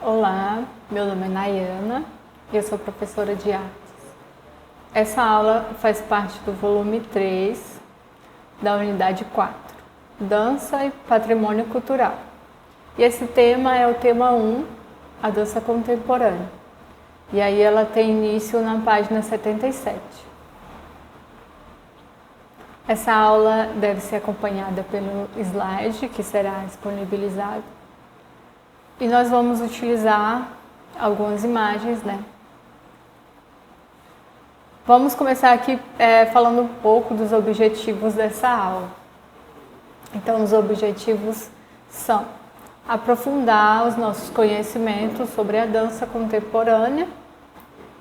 Olá, meu nome é Nayana e eu sou professora de artes. Essa aula faz parte do volume 3 da unidade 4, Dança e Patrimônio Cultural. E esse tema é o tema 1, a dança contemporânea. E aí ela tem início na página 77. Essa aula deve ser acompanhada pelo slide que será disponibilizado. E nós vamos utilizar algumas imagens, né? Vamos começar aqui falando um pouco dos objetivos dessa aula. Então, os objetivos são aprofundar os nossos conhecimentos sobre a dança contemporânea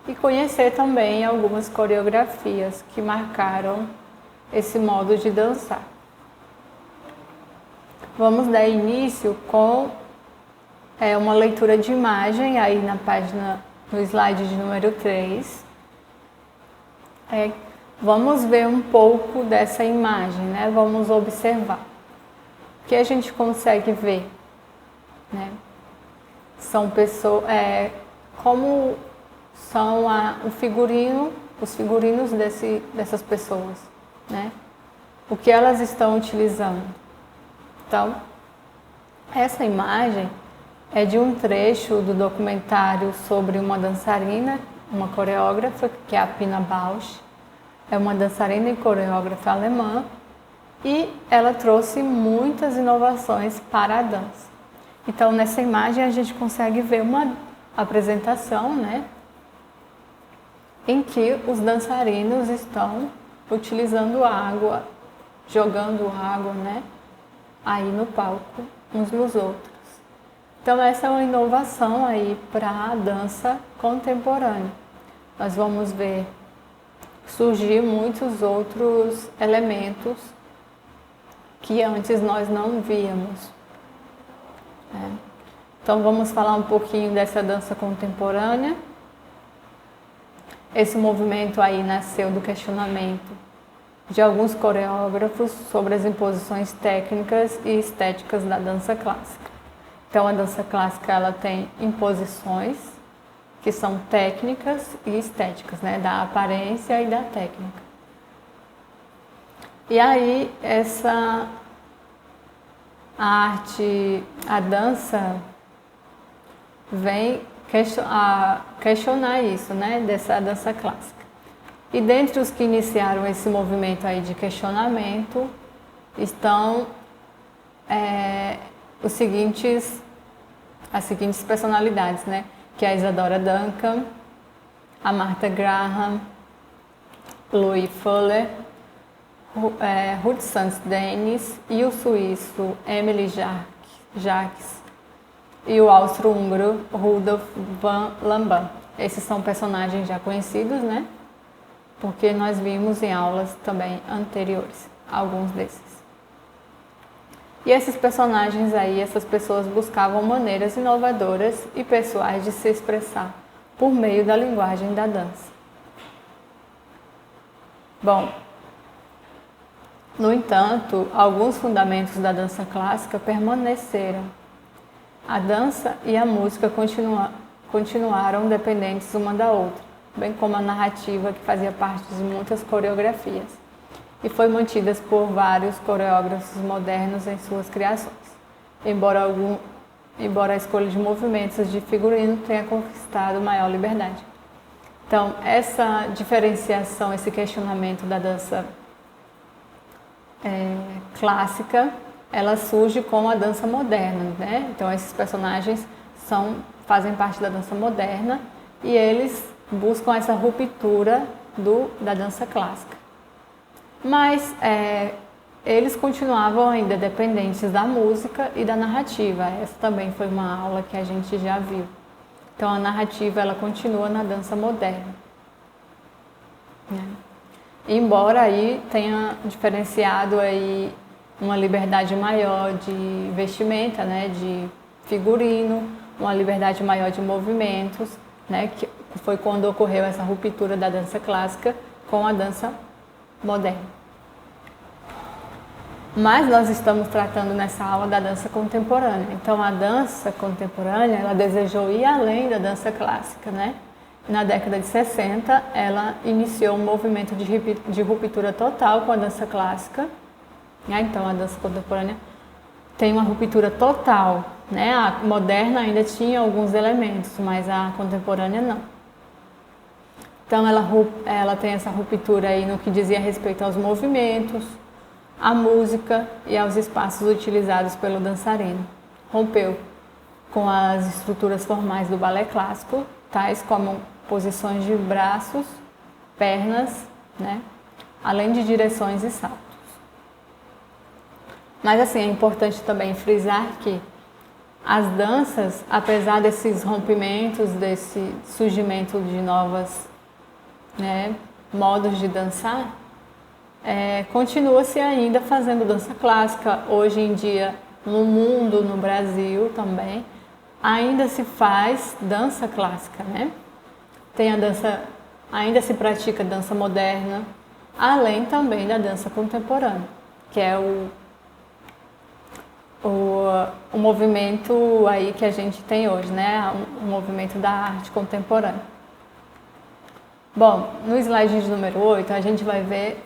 e conhecer também algumas coreografias que marcaram esse modo de dançar. Vamos dar início com uma leitura de imagem aí na página, no slide de número 3. Vamos ver um pouco dessa imagem, né? Vamos observar. O que a gente consegue ver, né? São pessoas, como são os figurinos dessas pessoas, né? O que elas estão utilizando. Então, essa imagem é de um trecho do documentário sobre uma dançarina, uma coreógrafa, que é a Pina Bausch. É uma dançarina e coreógrafa alemã e ela trouxe muitas inovações para a dança. Então, nessa imagem a gente consegue ver uma apresentação, né, em que os dançarinos estão utilizando água, jogando água, né, aí no palco, uns nos outros. Então, essa é uma inovação aí para a dança contemporânea. Nós vamos ver surgir muitos outros elementos que antes nós não víamos. Então, vamos falar um pouquinho dessa dança contemporânea. Esse movimento aí nasceu do questionamento de alguns coreógrafos sobre as imposições técnicas e estéticas da dança clássica. Então, a dança clássica ela tem imposições que são técnicas e estéticas, né? Da aparência e da técnica. E aí, a dança vem questionar isso, né? Dessa dança clássica. E dentre os que iniciaram esse movimento aí de questionamento estão as seguintes personalidades, né? Que é a Isadora Duncan, a Martha Graham, Louis Fuller, Ruth Sands Dennis e o suíço Emily Jacques e o austro-húngaro Rudolf van Lamban. Esses são personagens já conhecidos, né? Porque nós vimos em aulas também anteriores, alguns desses. E esses personagens aí, essas pessoas buscavam maneiras inovadoras e pessoais de se expressar por meio da linguagem da dança. Bom, no entanto, alguns fundamentos da dança clássica permaneceram. A dança e a música continuaram dependentes uma da outra, bem como a narrativa que fazia parte de muitas coreografias e foi mantidas por vários coreógrafos modernos em suas criações, embora a escolha de movimentos de figurino tenha conquistado maior liberdade. Então, essa diferenciação, esse questionamento da dança clássica, ela surge com a dança moderna, né? Então, esses personagens fazem parte da dança moderna e eles buscam essa ruptura da dança clássica. Mas eles continuavam ainda dependentes da música e da narrativa. Essa também foi uma aula que a gente já viu. Então, a narrativa ela continua na dança moderna, né? Embora aí tenha diferenciado aí uma liberdade maior de vestimenta, né, de figurino, uma liberdade maior de movimentos, né, que foi quando ocorreu essa ruptura da dança clássica com a dança moderna. Mas nós estamos tratando nessa aula da dança contemporânea. Então a dança contemporânea, ela desejou ir além da dança clássica, né? Na década de 60, ela iniciou um movimento de ruptura total com a dança clássica, né? Então a dança contemporânea tem uma ruptura total, né? A moderna ainda tinha alguns elementos, mas a contemporânea não. Então ela tem essa ruptura aí no que dizia respeito aos movimentos, à música e aos espaços utilizados pelo dançarino. Rompeu com as estruturas formais do balé clássico, tais como posições de braços, pernas, né? Além de direções e saltos. Mas assim, é importante também frisar que as danças, apesar desses rompimentos, desse surgimento de novas, né, modos de dançar, continua-se ainda fazendo dança clássica. Hoje em dia, no mundo, no Brasil também, ainda se faz dança clássica, né? Tem a dança, ainda se pratica dança moderna, além também da dança contemporânea, que é o movimento aí que a gente tem hoje, né? O movimento da arte contemporânea. Bom, no slide de número 8, a gente vai ver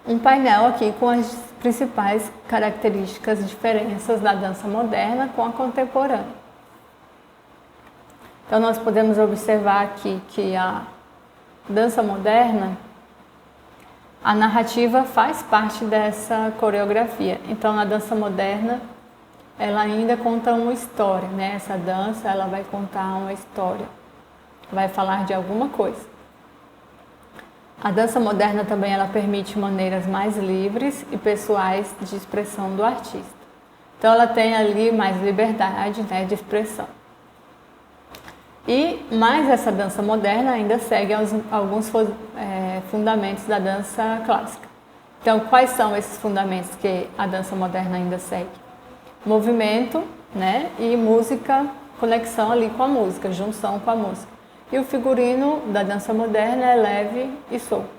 um painel aqui com as principais características e diferenças da dança moderna com a contemporânea. Então, nós podemos observar aqui que a dança moderna, a narrativa faz parte dessa coreografia. Então, na dança moderna, ela ainda conta uma história, né? Essa dança, ela vai contar uma história, vai falar de alguma coisa. A dança moderna também ela permite maneiras mais livres e pessoais de expressão do artista. Então, ela tem ali mais liberdade, né, de expressão. Mas essa dança moderna ainda segue alguns fundamentos da dança clássica. Então, quais são esses fundamentos que a dança moderna ainda segue? Movimento, né, e música, conexão ali com a música, junção com a música. E o figurino da dança moderna é leve e solto.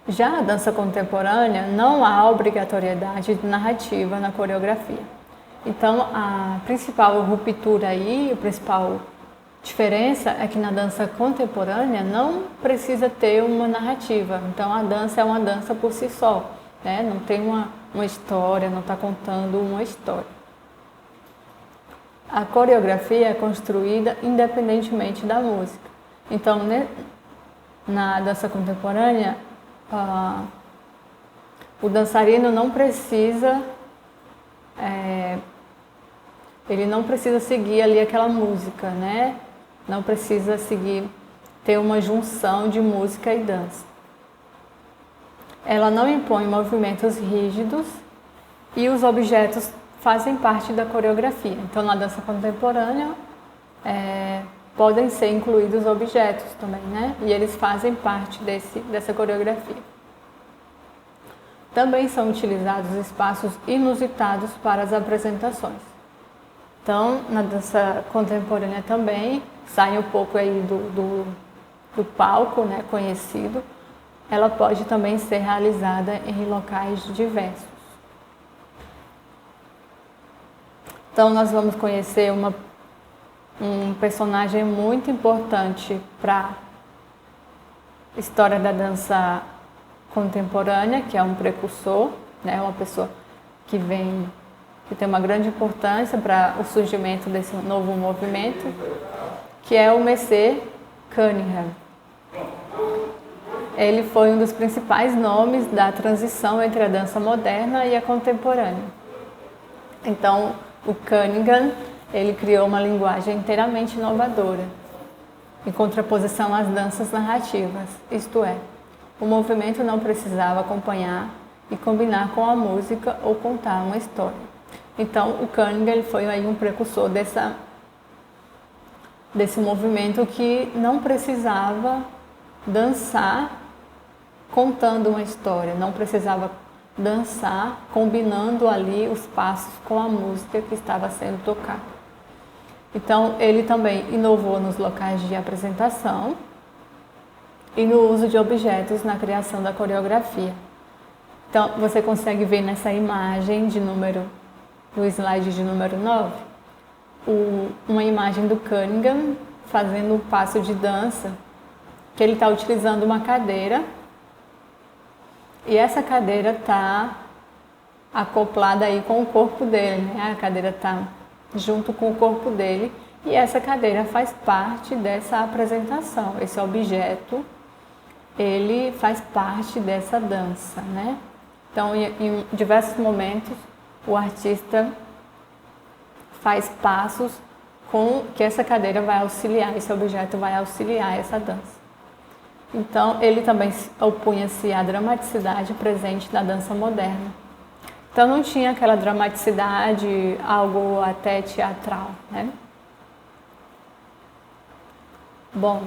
Já a dança contemporânea, não há obrigatoriedade de narrativa na coreografia. Então, a principal ruptura aí, a principal diferença é que na dança contemporânea não precisa ter uma narrativa. Então, a dança é uma dança por si só, né? Não tem uma história, não está contando uma história. A coreografia é construída independentemente da música. Então, né, na dança contemporânea, o dançarino não precisa ele não precisa seguir ali aquela música, né? Não precisa ter uma junção de música e dança. Ela não impõe movimentos rígidos e os objetos fazem parte da coreografia. Então, na dança contemporânea, podem ser incluídos objetos também, né? E eles fazem parte dessa coreografia. Também são utilizados espaços inusitados para as apresentações. Então, na dança contemporânea também, sai um pouco aí do palco, né, conhecido. Ela pode também ser realizada em locais diversos. Então, nós vamos conhecer um personagem muito importante para a história da dança contemporânea, que é um precursor, né, uma pessoa que tem uma grande importância para o surgimento desse novo movimento, que é o Messrs Cunningham. Ele foi um dos principais nomes da transição entre a dança moderna e a contemporânea. Então, o Cunningham, ele criou uma linguagem inteiramente inovadora, em contraposição às danças narrativas, isto é, o movimento não precisava acompanhar e combinar com a música ou contar uma história. Então, o Cunningham ele foi aí um precursor desse movimento que não precisava dançar contando uma história, não precisava dançar combinando ali os passos com a música que estava sendo tocada. Então, ele também inovou nos locais de apresentação, e no uso de objetos na criação da coreografia. Então, você consegue ver nessa imagem no slide de número 9, uma imagem do Cunningham fazendo um passo de dança, que ele está utilizando uma cadeira, e essa cadeira está acoplada aí com o corpo dele, né? A cadeira está junto com o corpo dele, e essa cadeira faz parte dessa apresentação. Esse objeto, ele faz parte dessa dança, né? Então, em diversos momentos, o artista faz passos com que essa cadeira vai auxiliar, esse objeto vai auxiliar essa dança. Então, ele também opunha-se à dramaticidade presente na dança moderna. Então, não tinha aquela dramaticidade, algo até teatral, né? Bom,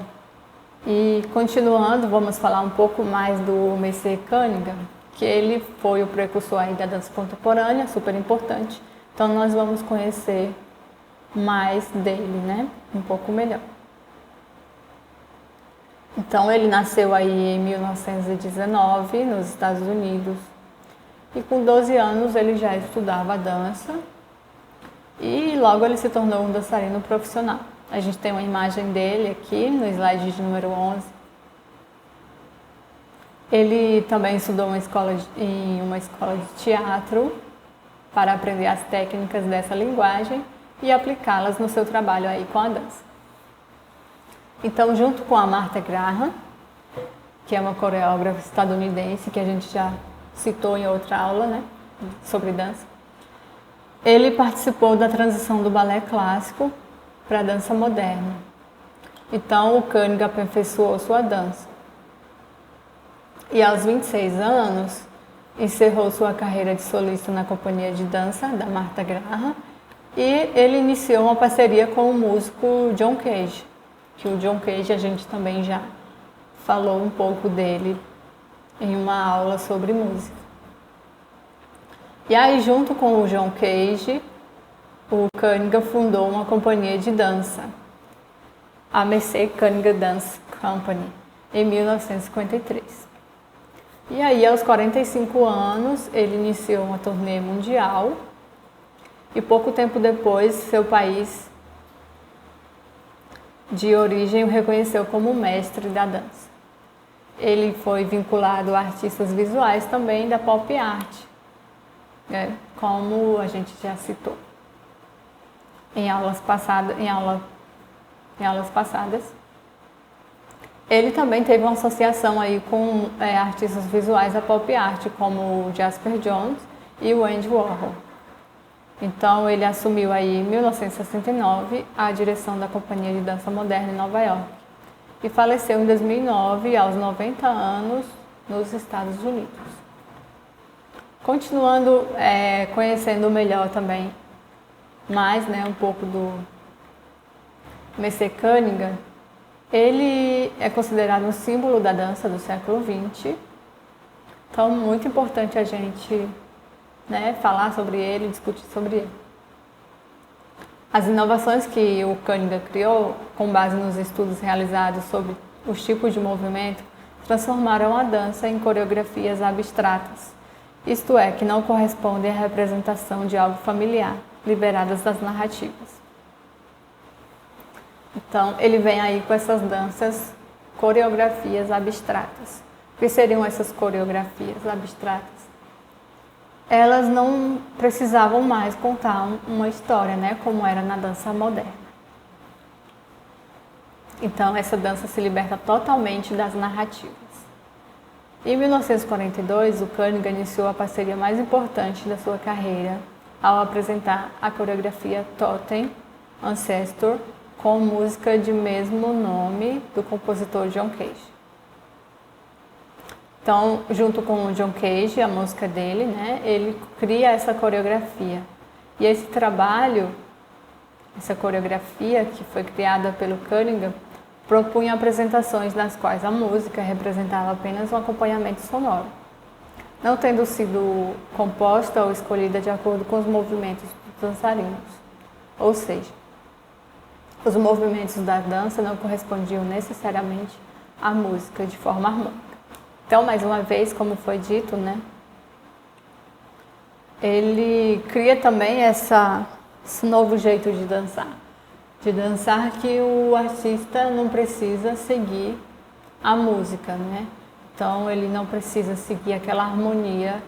e continuando, vamos falar um pouco mais do Messee Cunningham, que ele foi o precursor aí da dança contemporânea, super importante. Então, nós vamos conhecer mais dele, né? Um pouco melhor. Então, ele nasceu aí em 1919, nos Estados Unidos, e com 12 anos ele já estudava dança e logo ele se tornou um dançarino profissional. A gente tem uma imagem dele aqui no slide de número 11. Ele também estudou em uma escola de teatro para aprender as técnicas dessa linguagem e aplicá-las no seu trabalho aí com a dança. Então, junto com a Martha Graham, que é uma coreógrafa estadunidense que a gente já citou em outra aula, né, sobre dança, ele participou da transição do balé clássico para a dança moderna. Então, o Cunningham aperfeiçoou sua dança. E aos 26 anos, encerrou sua carreira de solista na companhia de dança da Martha Graham e ele iniciou uma parceria com o músico John Cage, que o John Cage a gente também já falou um pouco dele em uma aula sobre música. E aí, junto com o John Cage, o Cunningham fundou uma companhia de dança, a Messee Cunningham Dance Company, em 1953. E aí, aos 45 anos, ele iniciou uma turnê mundial e pouco tempo depois, seu país de origem o reconheceu como mestre da dança. Ele foi vinculado a artistas visuais também da pop art, né, como a gente já citou em aulas passadas. Ele também teve uma associação aí com artistas visuais da pop art, como o Jasper Johns e o Andy Warhol. Então, ele assumiu aí em 1969 a direção da Companhia de Dança Moderna em Nova York e faleceu em 2009, aos 90 anos, nos Estados Unidos. Continuando conhecendo melhor também mais, né, um pouco do Messee Cunningham, ele é considerado um símbolo da dança do século XX. Então, muito importante a gente, né, falar sobre ele, discutir sobre ele. As inovações que o Cunningham criou, com base nos estudos realizados sobre os tipos de movimento, transformaram a dança em coreografias abstratas, isto é, que não correspondem à representação de algo familiar, liberadas das narrativas. Então, ele vem aí com essas danças, coreografias abstratas. O que seriam essas coreografias abstratas? Elas não precisavam mais contar uma história, né, como era na dança moderna. Então, essa dança se liberta totalmente das narrativas. Em 1942, o Cunningham iniciou a parceria mais importante da sua carreira ao apresentar a coreografia Totem Ancestor com música de mesmo nome do compositor John Cage. Então, junto com o John Cage, a música dele, né, ele cria essa coreografia. E esse trabalho, essa coreografia que foi criada pelo Cunningham, propunha apresentações nas quais a música representava apenas um acompanhamento sonoro, não tendo sido composta ou escolhida de acordo com os movimentos dos dançarinos. Ou seja, os movimentos da dança não correspondiam necessariamente a música de forma harmônica. Então, mais uma vez, como foi dito, né, ele cria também esse novo jeito de dançar que o artista não precisa seguir a música, né? Então ele não precisa seguir aquela harmonia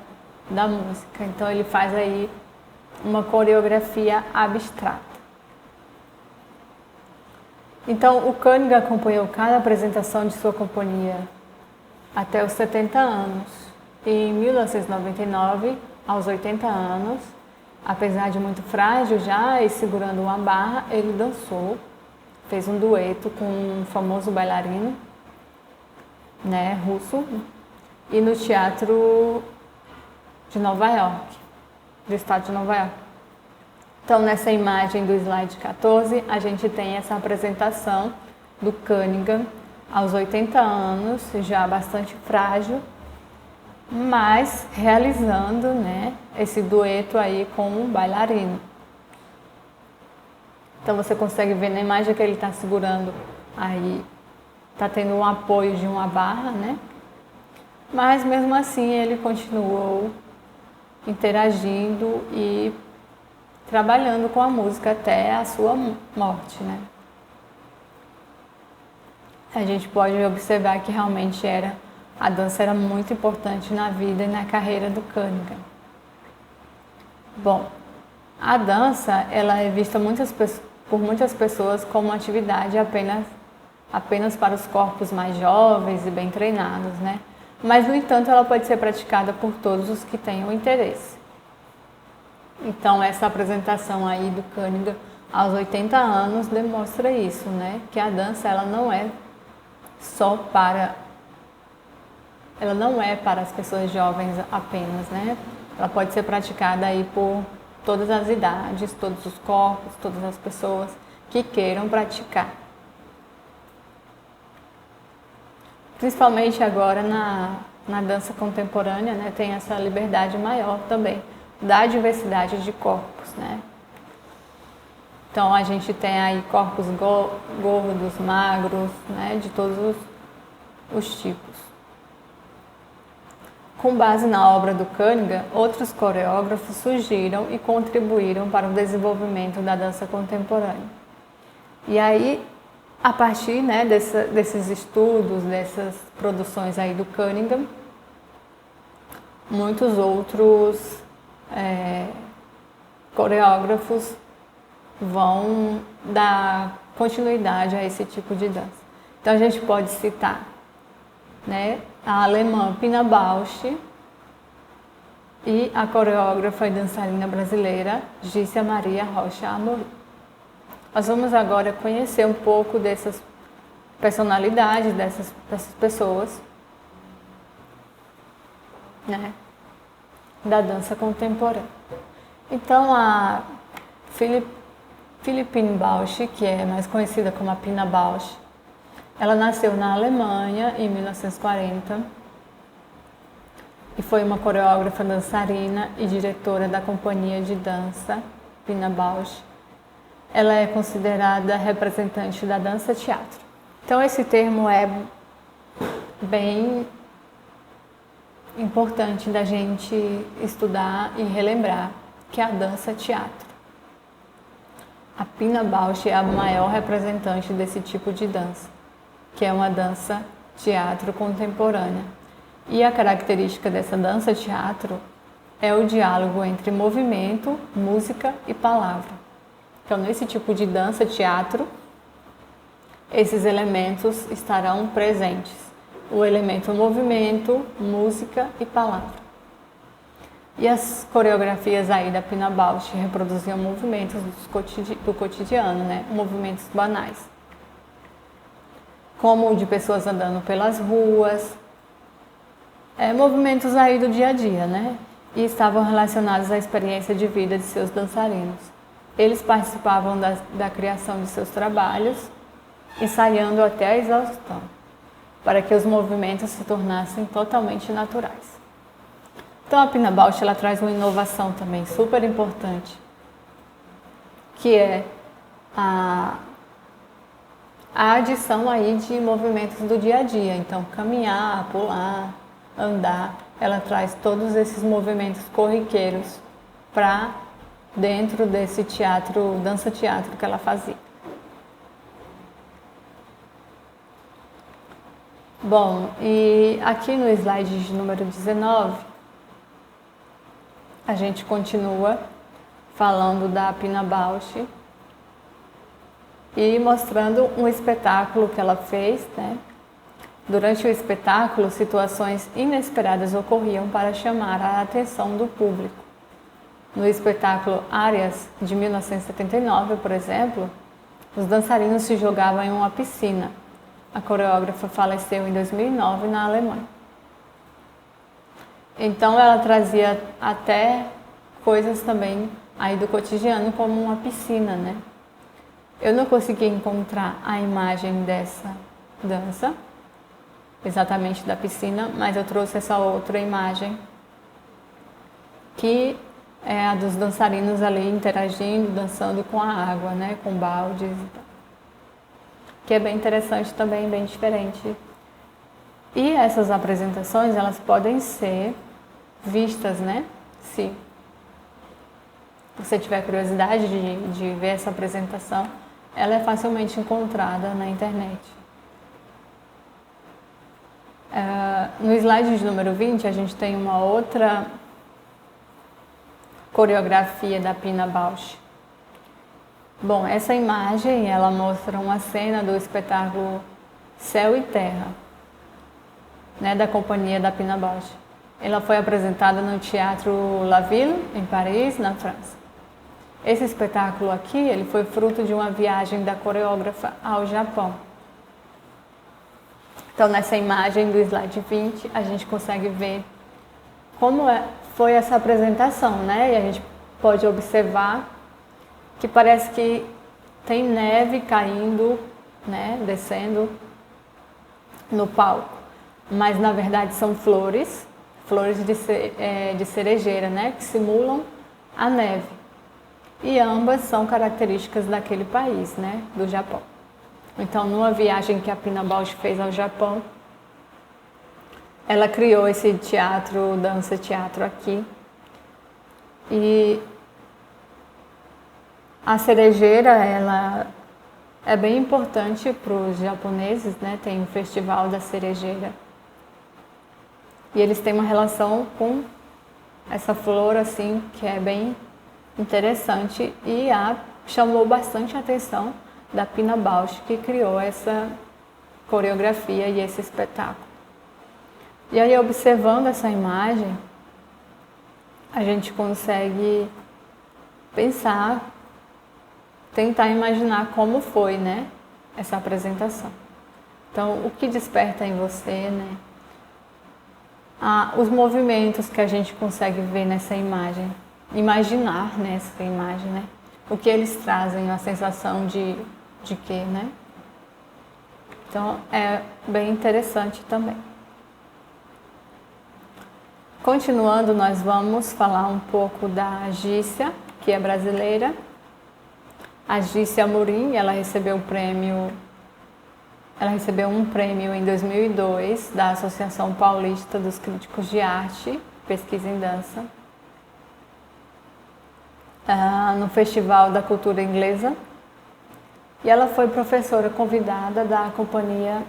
da música. Então ele faz aí uma coreografia abstrata. Então o Koenig acompanhou cada apresentação de sua companhia até os 70 anos. E em 1999, aos 80 anos, apesar de muito frágil já e segurando uma barra, ele dançou, fez um dueto com um famoso bailarino, né, russo, e no Teatro de Nova York, do estado de Nova York. Então, nessa imagem do slide 14, a gente tem essa apresentação do Koenig aos 80 anos, já bastante frágil, mas realizando, né, esse dueto aí com um bailarino. Então você consegue ver na imagem que ele está segurando aí, está tendo um apoio de uma barra, né? Mas mesmo assim ele continuou interagindo e trabalhando com a música até a sua morte, né? A gente pode observar que realmente a dança era muito importante na vida e na carreira do Koenig. Bom, a dança ela é vista por muitas pessoas como uma atividade apenas para os corpos mais jovens e bem treinados, né? Mas, no entanto, ela pode ser praticada por todos os que tenham interesse. Então, essa apresentação aí do Koenig aos 80 anos demonstra isso, né? Que a dança ela não é para as pessoas jovens apenas, né? Ela pode ser praticada aí por todas as idades, todos os corpos, todas as pessoas que queiram praticar. Principalmente agora na dança contemporânea, né? Tem essa liberdade maior também da diversidade de corpos, né? Então a gente tem aí corpos gordos, magros, né? De todos os tipos. Com base na obra do Koenig, outros coreógrafos surgiram e contribuíram para o desenvolvimento da dança contemporânea. E aí, a partir, né, desses estudos, dessas produções aí do Koenig, muitos outros coreógrafos vão dar continuidade a esse tipo de dança. Então a gente pode citar, né, a alemã Pina Bausch e a coreógrafa e dançarina brasileira Gícia Maria Rocha Amorim. Nós vamos agora conhecer um pouco dessas personalidades, dessas pessoas, né, da dança contemporânea. Então a Philippine Bausch, que é mais conhecida como a Pina Bausch, ela nasceu na Alemanha em 1940 e foi uma coreógrafa, dançarina e diretora da companhia de dança Pina Bausch. Ela é considerada representante da dança-teatro. Então esse termo é bem importante da gente estudar e relembrar, que é a dança-teatro. A Pina Bausch é a maior representante desse tipo de dança, que é uma dança-teatro contemporânea. E a característica dessa dança-teatro é o diálogo entre movimento, música e palavra. Então, nesse tipo de dança-teatro, esses elementos estarão presentes. O elemento movimento, música e palavra. E as coreografias aí da Pina Bausch reproduziam movimentos do cotidiano, né? Movimentos banais. Como o de pessoas andando pelas ruas, movimentos aí do dia a dia, né? E estavam relacionados à experiência de vida de seus dançarinos. Eles participavam da criação de seus trabalhos, ensaiando até a exaustão, para que os movimentos se tornassem totalmente naturais. Então a Pina Bausch ela traz uma inovação também super importante, que é a a adição aí de movimentos do dia a dia. Então, caminhar, pular, andar, ela traz todos esses movimentos corriqueiros para dentro desse teatro, dança-teatro que ela fazia. Bom, e aqui no slide de número 19, a gente continua falando da Pina Bausch e mostrando um espetáculo que ela fez, né? Durante o espetáculo, situações inesperadas ocorriam para chamar a atenção do público. No espetáculo Arias, de 1979, por exemplo, os dançarinos se jogavam em uma piscina. A coreógrafa faleceu em 2009 na Alemanha. Então ela trazia até coisas também aí do cotidiano, como uma piscina, né? Eu não consegui encontrar a imagem dessa dança, exatamente da piscina, mas eu trouxe essa outra imagem, que é a dos dançarinos ali interagindo, dançando com a água, né? Com baldes e tal. Que é bem interessante também, bem diferente. E essas apresentações, elas podem ser vistas, né? Se você tiver curiosidade de ver essa apresentação, ela é facilmente encontrada na internet. No slide de número 20, a gente tem uma outra coreografia da Pina Bausch. Bom, essa imagem, ela mostra uma cena do espetáculo Céu e Terra, né, da companhia da Pina Bausch. Ela foi apresentada no Teatro La Ville, em Paris, na França. Esse espetáculo aqui, ele foi fruto de uma viagem da coreógrafa ao Japão. Então, nessa imagem do slide 20, a gente consegue ver como foi essa apresentação, né? E a gente pode observar que parece que tem neve caindo, né? Descendo no palco. Mas, na verdade, são flores de cerejeira, né? Que simulam a neve. E ambas são características daquele país, né? Do Japão. Então, numa viagem que a Pina Bausch fez ao Japão, ela criou esse teatro, dança-teatro aqui. E a cerejeira, ela é bem importante para os japoneses, né? Tem um festival da cerejeira. E eles têm uma relação com essa flor, assim, que é bem interessante e chamou bastante a atenção da Pina Bausch, que criou essa coreografia e esse espetáculo. E aí, observando essa imagem, a gente consegue pensar, tentar imaginar como foi, né, essa apresentação. Então, o que desperta em você, né? Os movimentos que a gente consegue ver nessa imagem, imaginar nessa imagem, né? O que eles trazem, a sensação de quê, né? Então, é bem interessante também. Continuando, nós vamos falar um pouco da Gícia, que é brasileira. A Gícia Amorim, ela recebeu um prêmio em 2002 da Associação Paulista dos Críticos de Arte, Pesquisa em Dança, no Festival da Cultura Inglesa. E ela foi professora convidada da Companhia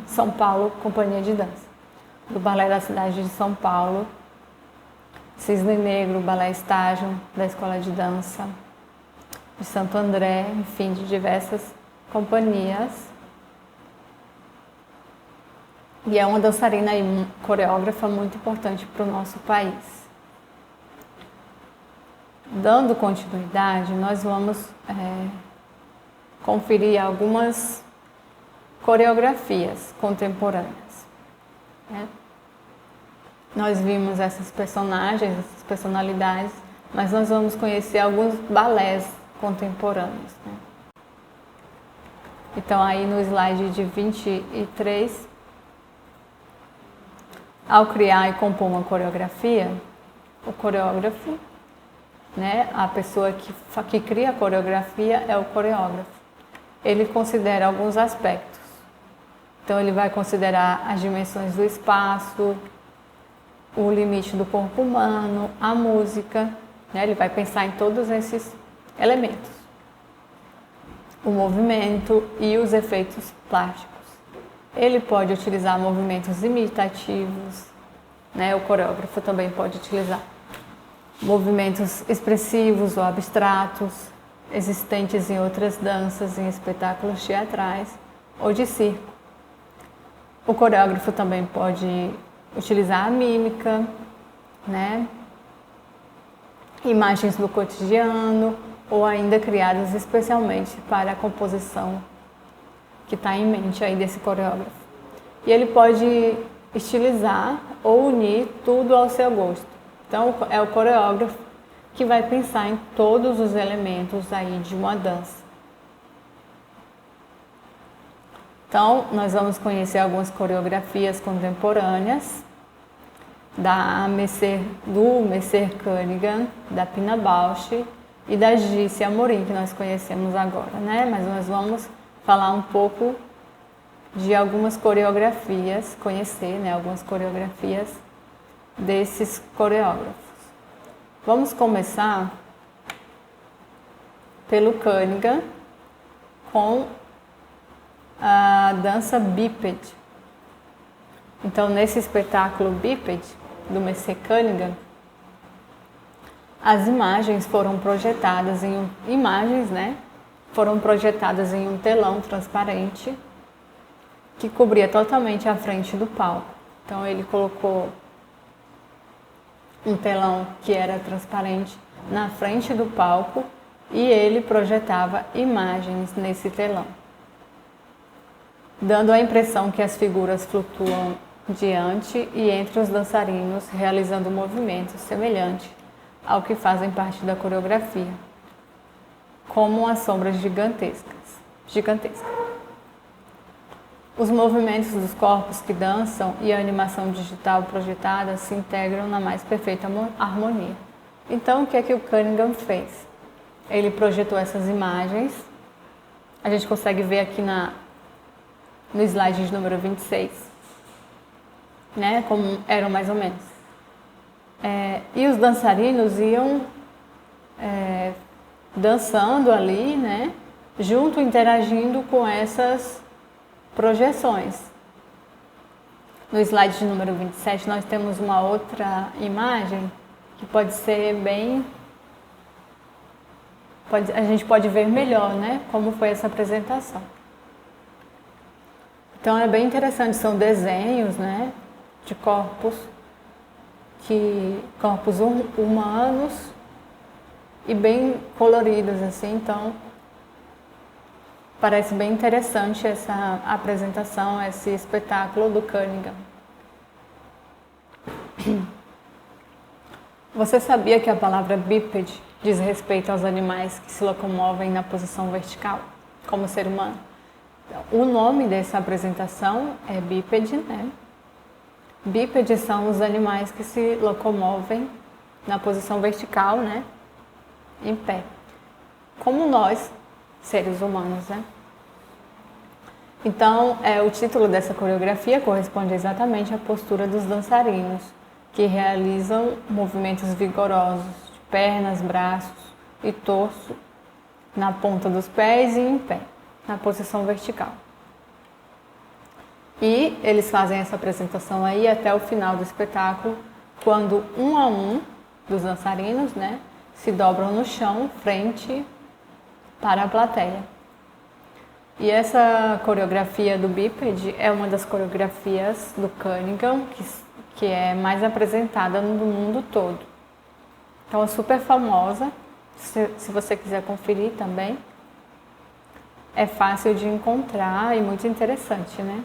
São Paulo, Companhia de Dança, do Balé da cidade de São Paulo, Cisne Negro, Balé Estágio, da Escola de Dança de Santo André, enfim, de diversas companhias. E é uma dançarina e coreógrafa muito importante para o nosso país. Dando continuidade, nós vamos conferir algumas coreografias contemporâneas, né? Nós vimos essas personagens, essas personalidades, mas nós vamos conhecer alguns balés contemporâneos, né? Então, aí no slide de 23, ao criar e compor uma coreografia, o coreógrafo, né, a pessoa que cria a coreografia é o coreógrafo. ele considera alguns aspectos. Então ele vai considerar as dimensões do espaço, o limite do corpo humano, a música, né? Ele vai pensar em todos esses elementos. O movimento e os efeitos plásticos. Ele pode utilizar movimentos imitativos, né? O coreógrafo também pode utilizar movimentos expressivos ou abstratos, existentes em outras danças, em espetáculos teatrais ou de circo. O coreógrafo também pode utilizar a mímica, né? Imagens do cotidiano ou ainda criadas especialmente para a composição que está em mente aí desse coreógrafo. E ele pode estilizar ou unir tudo ao seu gosto. Então é o coreógrafo que vai pensar em todos os elementos aí de uma dança. Então, nós vamos conhecer algumas coreografias contemporâneas do Messer Cunningham, da Pina Bausch e da Gissi Amorim, que nós conhecemos agora, né? Mas nós vamos falar um pouco de algumas coreografias, conhecer, né, algumas coreografias desses coreógrafos. Vamos começar pelo Cunningham com a dança Biped. Então, nesse espetáculo Biped do Messer Cunningham, as imagens foram projetadas foram projetadas em um telão transparente que cobria totalmente a frente do palco. Então ele colocou um telão que era transparente na frente do palco e ele projetava imagens nesse telão, dando a impressão que as figuras flutuam diante e entre os dançarinos, realizando movimentos semelhantes ao que fazem parte da coreografia, como as sombras gigantescas. Os movimentos dos corpos que dançam e a animação digital projetada se integram na mais perfeita harmonia. Então, o que é que o Cunningham fez? Ele projetou essas imagens, a gente consegue ver aqui no slide de número 26, né, como eram mais ou menos. E os dançarinos iam dançando ali, né, junto, interagindo com essas projeções. No slide de número 27 nós temos uma outra imagem que pode ser a gente pode ver melhor, né, como foi essa apresentação. Então é bem interessante, são desenhos, né, de corpos humanos e bem coloridos assim, então parece bem interessante essa apresentação, esse espetáculo do Cunningham. Você sabia que a palavra biped diz respeito aos animais que se locomovem na posição vertical, como o ser humano? O nome dessa apresentação é bípede, né? Bípedes são os animais que se locomovem na posição vertical, né? Em pé. Como nós, seres humanos, né? Então, o título dessa coreografia corresponde exatamente à postura dos dançarinos, que realizam movimentos vigorosos de pernas, braços e torso na ponta dos pés e em pé, na posição vertical. E eles fazem essa apresentação aí até o final do espetáculo, quando um a um dos dançarinos, né, se dobram no chão, frente para a plateia. E essa coreografia do Biped é uma das coreografias do Cunningham que é mais apresentada no mundo todo. Então é super famosa, se você quiser conferir também. É fácil de encontrar e muito interessante, né?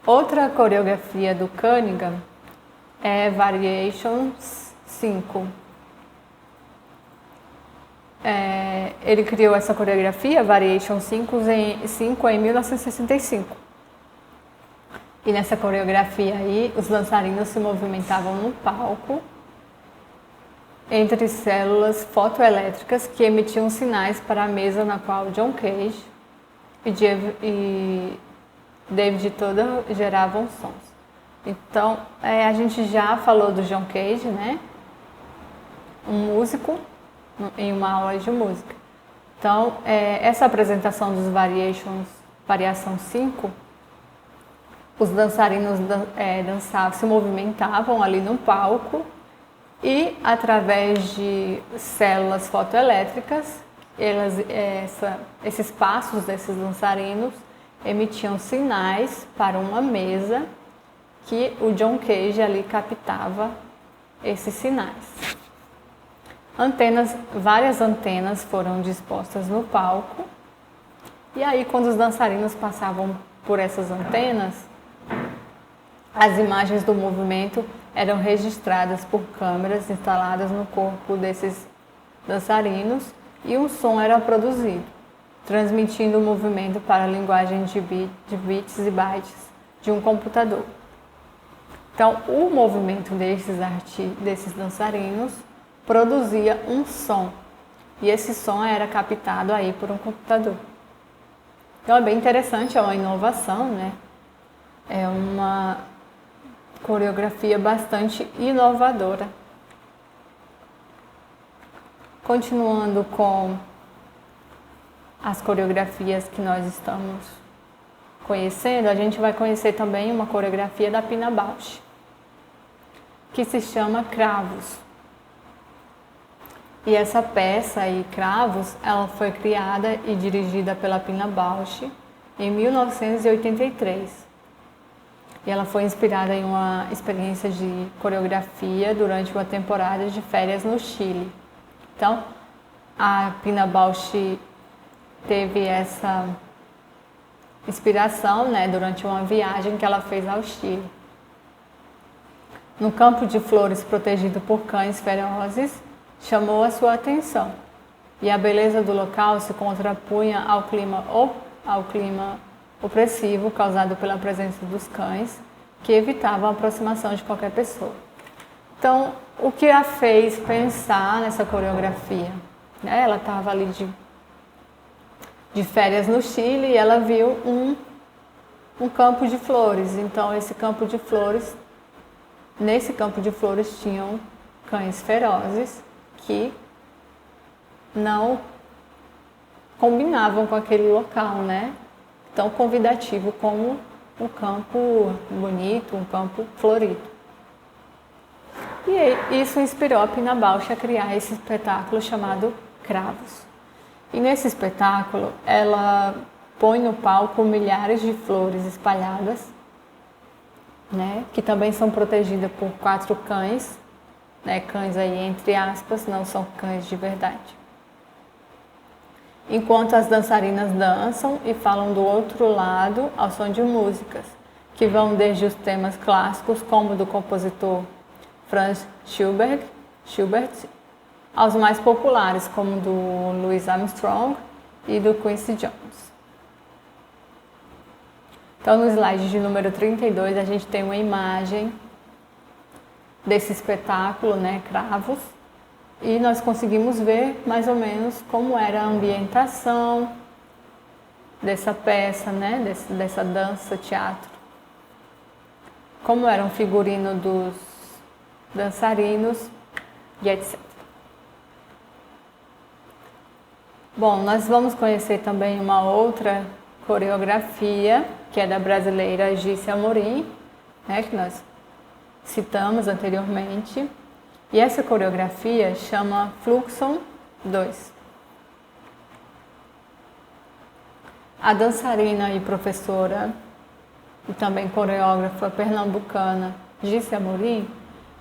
Outra coreografia do Cunningham é Variations 5. Ele criou essa coreografia, Variation 5, em 1965. E nessa coreografia aí, os dançarinos se movimentavam no palco entre células fotoelétricas que emitiam sinais para a mesa na qual John Cage e David Tudor geravam sons. Então, a gente já falou do John Cage, né? Um músico em uma aula de música. Então, essa apresentação dos variação 5, os dançarinos dançavam, se movimentavam ali no palco e, através de células fotoelétricas, esses passos desses dançarinos emitiam sinais para uma mesa que o John Cage ali captava esses sinais. Várias antenas foram dispostas no palco e aí quando os dançarinos passavam por essas antenas, as imagens do movimento eram registradas por câmeras instaladas no corpo desses dançarinos e um som era produzido, transmitindo o movimento para a linguagem de bits e bytes de um computador. Então, o movimento desses dançarinos produzia um som e esse som era captado aí por um computador. Então, é bem interessante, é uma inovação, né? É uma coreografia bastante inovadora. Continuando com as coreografias que nós estamos conhecendo, a gente vai conhecer também uma coreografia da Pina Bausch, que se chama Cravos. E essa peça aí, Cravos, ela foi criada e dirigida pela Pina Bausch em 1983. E ela foi inspirada em uma experiência de coreografia durante uma temporada de férias no Chile. Então, a Pina Bausch teve essa inspiração, né, durante uma viagem que ela fez ao Chile. No campo de flores protegido por cães ferozes, chamou a sua atenção. E a beleza do local se contrapunha ao clima opressivo causado pela presença dos cães, que evitavam a aproximação de qualquer pessoa. Então, o que a fez pensar nessa coreografia? Ela estava ali de férias no Chile e ela viu um campo de flores. Então, nesse campo de flores tinham cães ferozes que não combinavam com aquele local, né? Tão convidativo como um campo bonito, um campo florido. E isso inspirou a Pina Bausch a criar esse espetáculo chamado Cravos. E nesse espetáculo, ela põe no palco milhares de flores espalhadas, né, que também são protegidas por 4 cães, né, cães aí entre aspas, não são cães de verdade. Enquanto as dançarinas dançam e falam do outro lado ao som de músicas, que vão desde os temas clássicos, como do compositor Franz Schubert, aos mais populares, como do Louis Armstrong e do Quincy Jones. Então, no slide de número 32, a gente tem uma imagem desse espetáculo, né, Cravos, e nós conseguimos ver mais ou menos como era a ambientação dessa peça, né, dessa dança, teatro. Como era o figurino dos dançarinos e etc. Bom, nós vamos conhecer também uma outra coreografia, que é da brasileira Gice Amorim, né, que nós citamos anteriormente. E essa coreografia chama Fluxon 2. A dançarina e professora e também coreógrafa pernambucana Gice Amorim,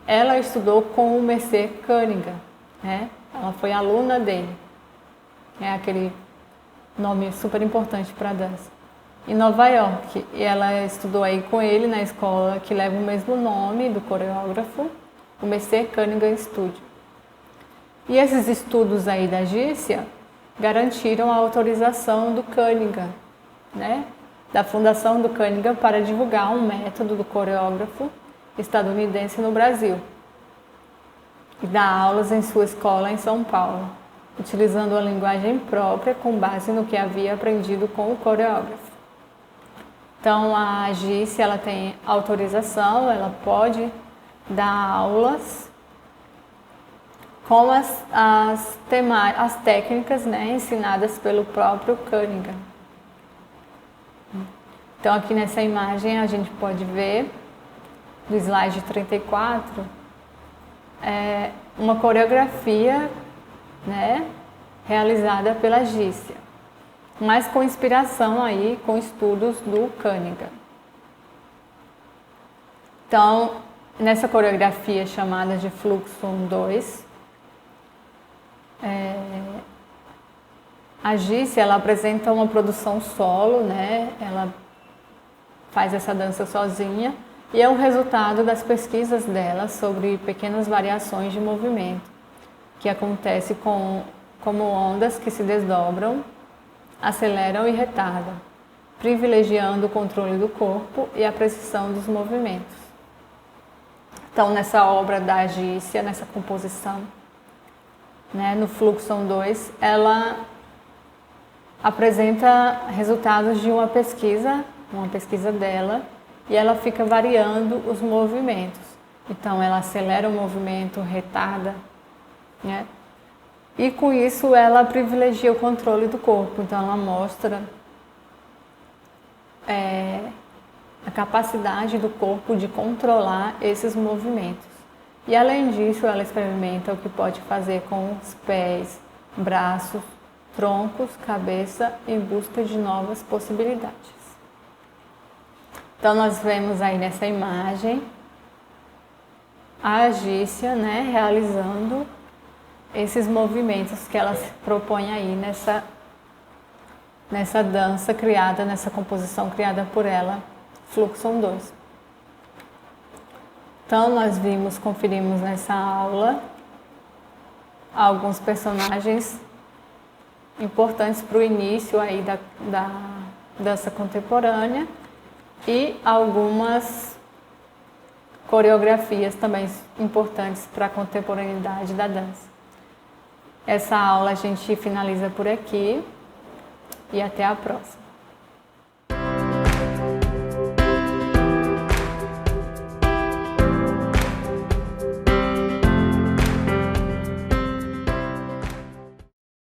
ela estudou com o Mercer Cunningham, né? Ela foi aluna dele. É aquele nome super importante para dança. Em Nova York, e ela estudou aí com ele na escola que leva o mesmo nome do coreógrafo, o Mercer Cunningham Studio. E esses estudos aí da Gícia garantiram a autorização do Cunningham, né, da Fundação do Cunningham, para divulgar um método do coreógrafo estadunidense no Brasil. e dá aulas em sua escola em São Paulo, utilizando a linguagem própria com base no que havia aprendido com o coreógrafo. Então a Gice, ela tem autorização, ela pode dar aulas com as técnicas, né, ensinadas pelo próprio Cunningham. Então aqui nessa imagem a gente pode ver, do slide 34, uma coreografia, né, realizada pela Gice, mas com inspiração aí com estudos do Cunningham. Então, nessa coreografia chamada de Fluxo 2, a Gice, ela apresenta uma produção solo, né? Ela faz essa dança sozinha e é o resultado das pesquisas dela sobre pequenas variações de movimento que acontece como ondas que se desdobram, aceleram e retardam, privilegiando o controle do corpo e a precisão dos movimentos. Então, nessa obra da Gice, nessa composição, né, no Fluxo 2, ela apresenta resultados de uma pesquisa dela, e ela fica variando os movimentos. Então, ela acelera o movimento, retarda, né? E com isso ela privilegia o controle do corpo. Então, ela mostra a capacidade do corpo de controlar esses movimentos. E além disso, ela experimenta o que pode fazer com os pés, braços, troncos, cabeça, em busca de novas possibilidades. Então nós vemos aí nessa imagem a Gice, né, realizando esses movimentos que ela se propõe aí nessa dança criada, nessa composição criada por ela, Fluxo 2. Então nós conferimos nessa aula alguns personagens importantes para o início aí da dança contemporânea e algumas coreografias também importantes para a contemporaneidade da dança. Essa aula a gente finaliza por aqui e até a próxima.